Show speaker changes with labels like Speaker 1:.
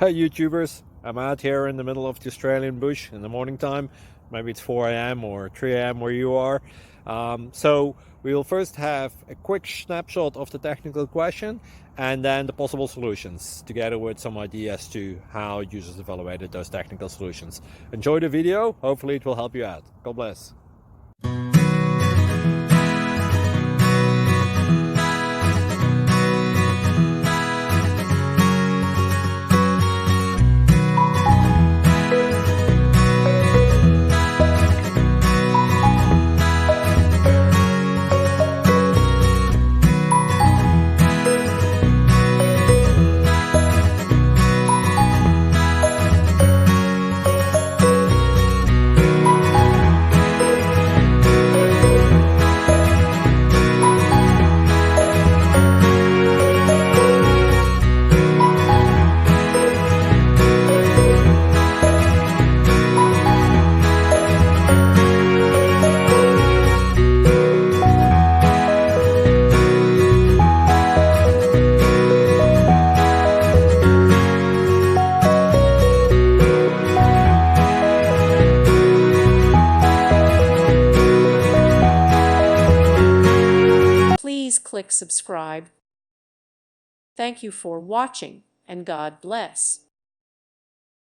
Speaker 1: Hey YouTubers, I'm out here in the middle of the Australian bush in the morning time. Maybe it's 4 a.m. or 3 a.m. where you are. So we'll first have a quick snapshot of the technical question and then the possible solutions, together with some ideas to how users evaluated those technical solutions. Enjoy the video, hopefully it will help you out. God bless.
Speaker 2: Please click subscribe. Thank you for watching, and God bless.